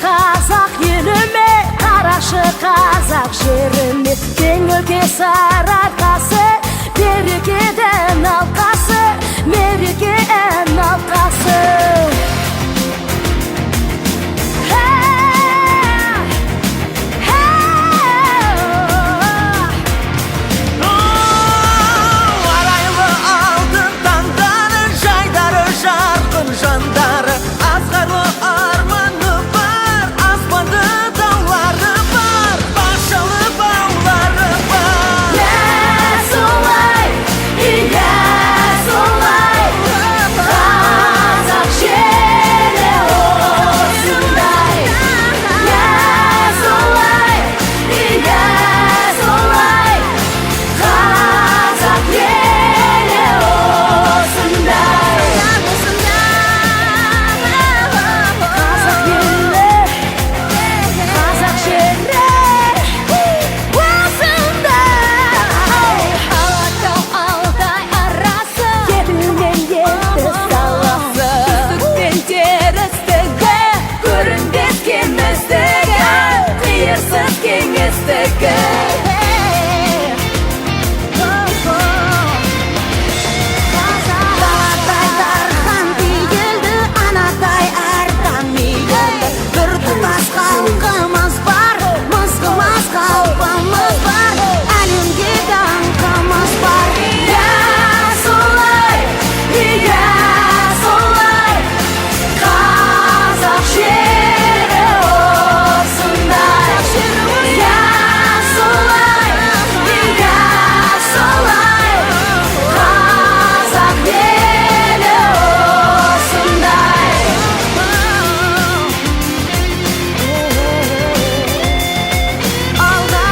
Қазақ еліме, қарашы қазақ жеріме, теңілге сары арқасы, берекеден алқасы, мерекеден алқасы. Арайлы алтын таңдары, жайдары жарқын жандары, азғарлы арманы бар, аспанды таулары бар, бақшалы баулары бар. Солай, иә солай, қазақ жері осындай. Иә солай, иә солай, қазақ елі осындай. Қазақ елі, қазақ жері осындай. Алатау Алтай арасы, елмен елді саласы, түстік пен терістігі, көрінбес кеңістігі, қиырсыз кеңістігі. Даладай дархан биілді, анадай артан мейілді, біртұтас халқымыз бар, мызғымас қалпымыз бар, әлемге даңқымыз бар. Иә солай, иә солай, қазақ жері осындай. Иә солай, иә солай, қазақ елі осындай. Алға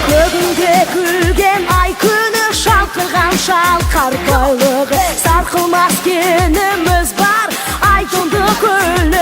Көгінде күлген ай күні, шалқыған шалқар байлығы, сарқылмас кеніміз бар, айдынды көлі